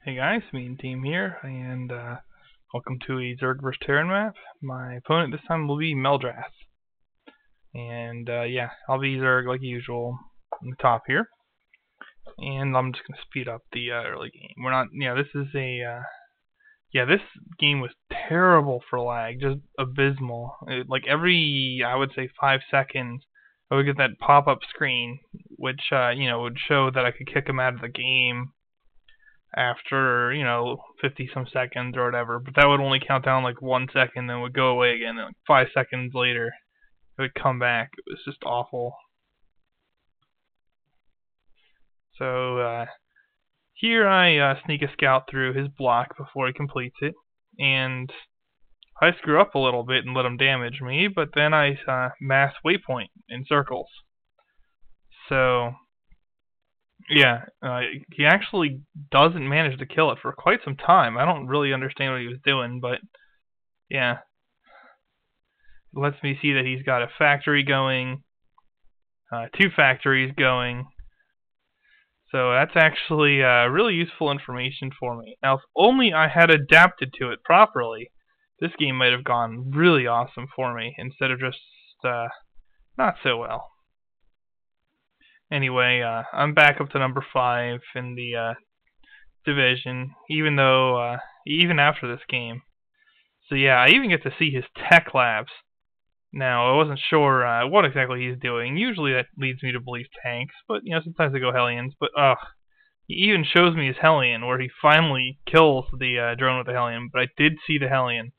Hey guys, me and team here, and welcome to a Zerg vs Terran map. My opponent this time will be Meldrath, and yeah, I'll be Zerg like usual on the top here, and I'm just gonna speed up the early game. We're not, this is this game was terrible for lag, just abysmal. Like every, I would say 5 seconds, I would get that pop-up screen, which would show that I could kick him out of the game after 50 some seconds or whatever, but that would only count down like 1 second, then would go away again, and like 5 seconds later it would come back. It was just awful. So here I sneak a scout through his block before he completes it, and I screw up a little bit and let him damage me, but then I mass waypoint in circles. So yeah, he actually doesn't manage to kill it for quite some time. I don't really understand what he was doing, but yeah. It lets me see that he's got a factory going, 2 factories going. So that's actually really useful information for me. Now, if only I had adapted to it properly, this game might have gone really awesome for me, instead of just not so well. Anyway, I'm back up to number 5 in the division, even after this game. So yeah, I even get to see his tech labs. Now, I wasn't sure what exactly he's doing. Usually that leads me to believe tanks, but sometimes I go Hellions. But he even shows me his Hellion, where he finally kills the drone with the Hellion. But I did see the Hellion,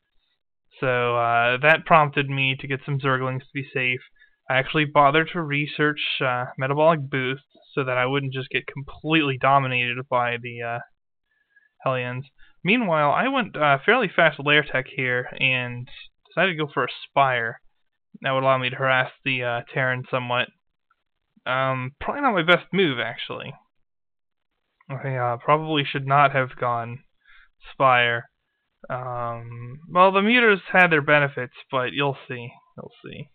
so that prompted me to get some Zerglings to be safe. I actually bothered to research metabolic boost so that I wouldn't just get completely dominated by the Hellions. Meanwhile, I went fairly fast layer tech here and decided to go for a Spire. That would allow me to harass the Terran somewhat. Probably not my best move, actually. I probably should not have gone Spire. Well, the muters had their benefits, but you'll see. You'll see.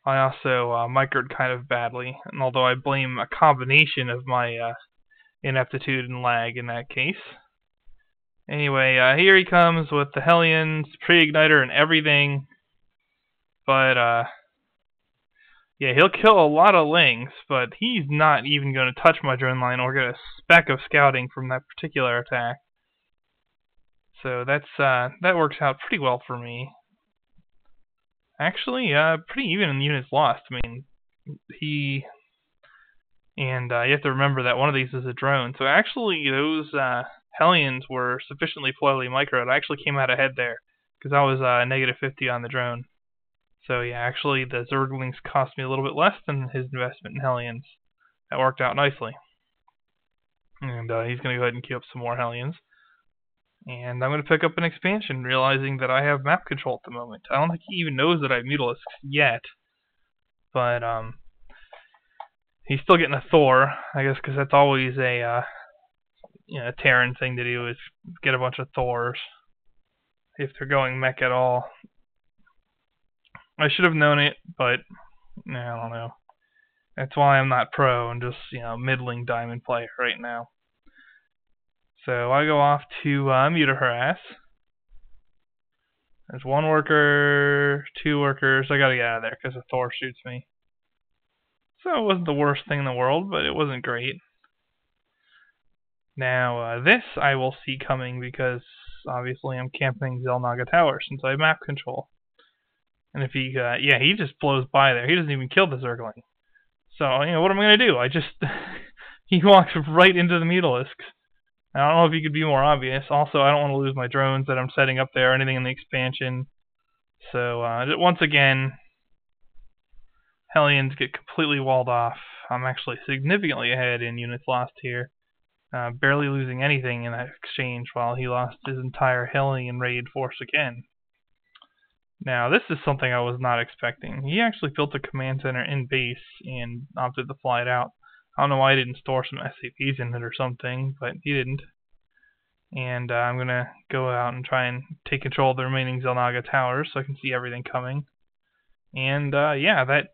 I also microed kind of badly, and although I blame a combination of my ineptitude and lag in that case. Anyway, here he comes with the Hellions, pre-igniter, and everything. But yeah, he'll kill a lot of Lings, but he's not even going to touch my drone line or get a speck of scouting from that particular attack. So that works out pretty well for me. Actually, pretty even in units lost. I mean, you have to remember that one of these is a drone. So actually, those Hellions were sufficiently poorly microed. I actually came out ahead there because I was negative 50 on the drone. So yeah, actually the Zerglings cost me a little bit less than his investment in Hellions. That worked out nicely. And he's going to go ahead and queue up some more Hellions. And I'm going to pick up an expansion, realizing that I have map control at the moment. I don't think he even knows that I have Mutalisks yet. But he's still getting a Thor, I guess, because that's always a Terran thing to do, is get a bunch of Thors if they're going mech at all. I should have known it, but I don't know. That's why I'm not pro and just, middling diamond player right now. So I go off to muter harass. There's 1 worker, 2 workers. I gotta get out of there because the Thor shoots me. So it wasn't the worst thing in the world, but it wasn't great. Now this I will see coming because obviously I'm camping Xel'Naga Tower since I have map control. And if he, he just blows by there. He doesn't even kill the Zergling. So, what am I going to do? He walks right into the Mutalisks. I don't know if he could be more obvious. Also, I don't want to lose my drones that I'm setting up there or anything in the expansion. So, once again, Hellions get completely walled off. I'm actually significantly ahead in units lost here. Barely losing anything in that exchange while he lost his entire Hellion raid force again. Now, this is something I was not expecting. He actually built a command center in base and opted to fly it out. I don't know why he didn't store some SCPs in it or something, but he didn't. And I'm going to go out and try and take control of the remaining Xel'Naga towers so I can see everything coming. And yeah, that's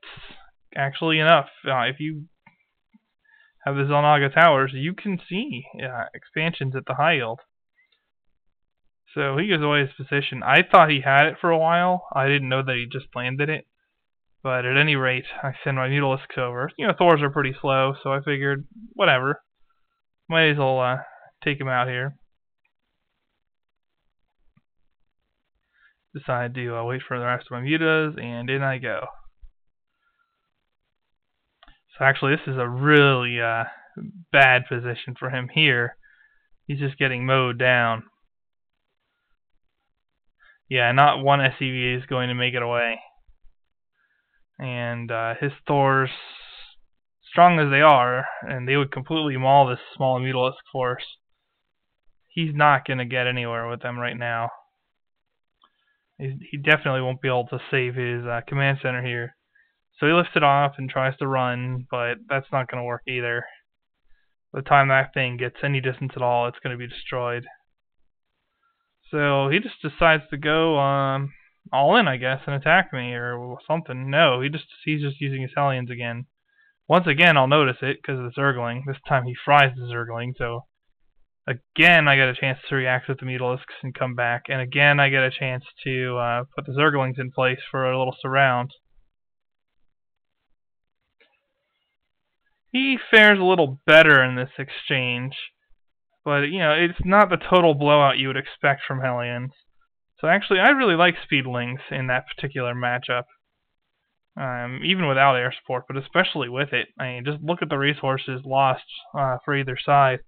actually enough. If you have the Zelnaga towers, you can see expansions at the high yield. So he gives away his position. I thought he had it for a while. I didn't know that he just landed it. But at any rate, I send my Mutalisks over. Thors are pretty slow, so I figured, whatever. Might as well take him out here. Decide to wait for the rest of my mutas, and in I go. So actually, this is a really bad position for him here. He's just getting mowed down. Yeah, not one SCV is going to make it away. And his Thors, strong as they are, and they would completely maul this small Mutalisk force, he's not going to get anywhere with them right now. He definitely won't be able to save his command center here. So he lifts it off and tries to run, but that's not going to work either. By the time that thing gets any distance at all, it's going to be destroyed. So he just decides to go all in, I guess, and attack me or something. No, he's just using his Hellions again. Once again, I'll notice it because of the Zergling. This time he fries the Zergling, so again I get a chance to react with the Mutalisks and come back. And again I get a chance to put the Zerglings in place for a little surround. He fares a little better in this exchange, but it's not the total blowout you would expect from Hellions. So actually, I really like Speedlings in that particular matchup, even without air support, but especially with it. I mean, just look at the resources lost for either side.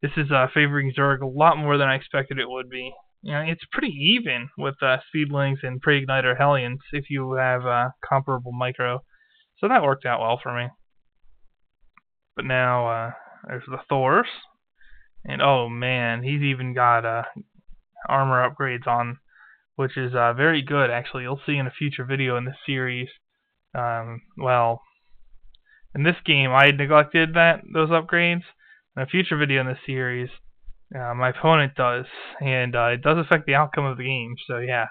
This is favoring Zerg a lot more than I expected it would be. It's pretty even with Speedlings and Pre-Igniter Hellions if you have comparable micro. So that worked out well for me. But now there's the Thors, and oh man, he's even got armor upgrades on, which is very good actually. You'll see in a future video in this series. Well, in this game I neglected those upgrades. In a future video in this series, my opponent does, and it does affect the outcome of the game. So yeah,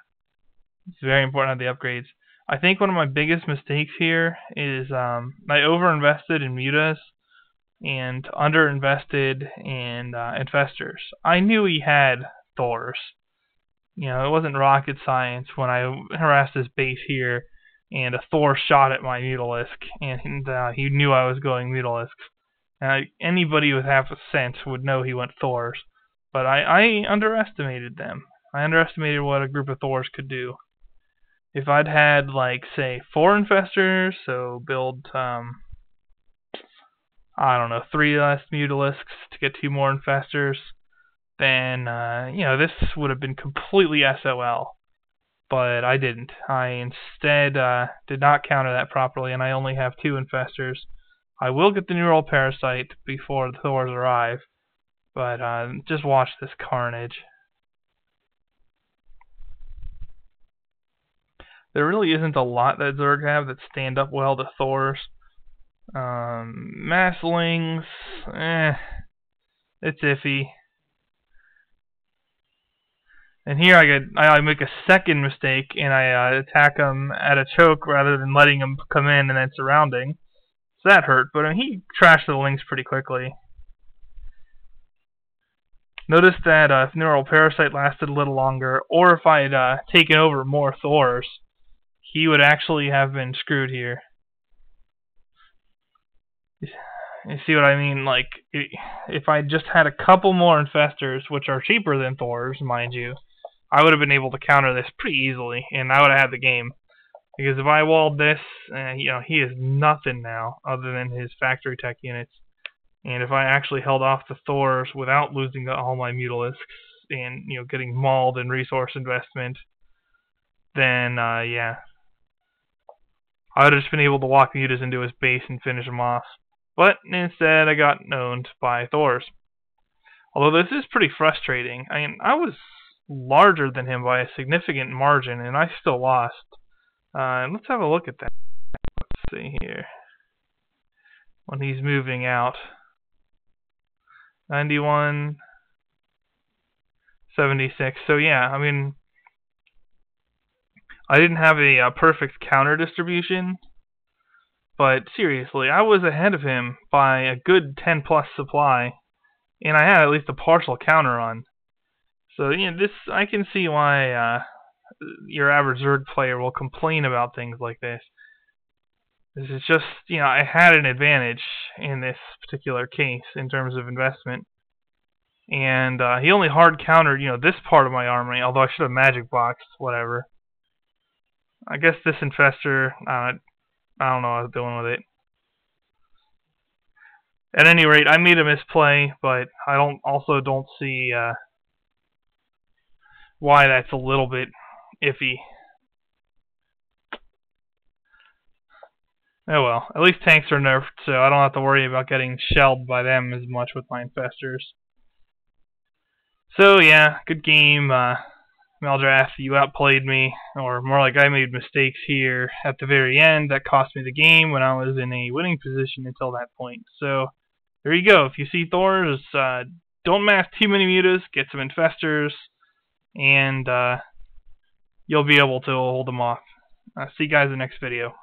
it's very important to have the upgrades. I think one of my biggest mistakes here is I overinvested in mutas and underinvested in infestors. I knew he had Thors. It wasn't rocket science when I harassed his base here and a Thor shot at my Mutalisk, and he knew I was going Mutalisks. Anybody with half a sense would know he went Thors, but I underestimated them. I underestimated what a group of Thors could do. If I'd had, like, say, 4 infestors, so build I don't know, 3 less Mutalisks to get 2 more infestors, then, this would have been completely SOL. But I didn't. I instead did not counter that properly, and I only have 2 infestors. I will get the neural parasite before the Thors arrive, but just watch this carnage. There really isn't a lot that Zerg have that stand up well to Thors. Masslings, it's iffy. And here I make a second mistake, and I attack him at a choke rather than letting him come in and then surrounding. So that hurt, but he trashed the links pretty quickly. Notice that if Neural Parasite lasted a little longer, or if I had taken over more Thors, he would actually have been screwed here. You see what I mean? Like, if I just had a couple more infestors, which are cheaper than Thors, mind you, I would have been able to counter this pretty easily, and I would have had the game. Because if I walled this, he is nothing now, other than his factory tech units. And if I actually held off the Thors without losing all my Mutalisks, and, getting mauled in resource investment, then, yeah. I would have just been able to walk mutas into his base and finish him off. But instead, I got owned by Thors. Although this is pretty frustrating. I mean, I was larger than him by a significant margin, and I still lost. And let's have a look at that. Let's see here. When he's moving out. 91, 76. So yeah, I mean, I didn't have a perfect counter distribution, But seriously, I was ahead of him by a good 10 plus supply, and I had at least a partial counter on. So this I can see why your average Zerg player will complain about things like this. This is just, I had an advantage in this particular case in terms of investment. And he only hard countered, this part of my army, although I should have magic boxed, whatever. I guess this infestor, I don't know what I was doing with it. At any rate, I made a misplay, but I don't see why that's a little bit iffy. Oh well, at least tanks are nerfed, so I don't have to worry about getting shelled by them as much with my infestors. So yeah, good game. Maldrath, you outplayed me, or more like I made mistakes here at the very end that cost me the game when I was in a winning position until that point. So there you go. If you see Thors, don't mass too many mutas, get some infestors, and you'll be able to hold them off. See you guys in the next video.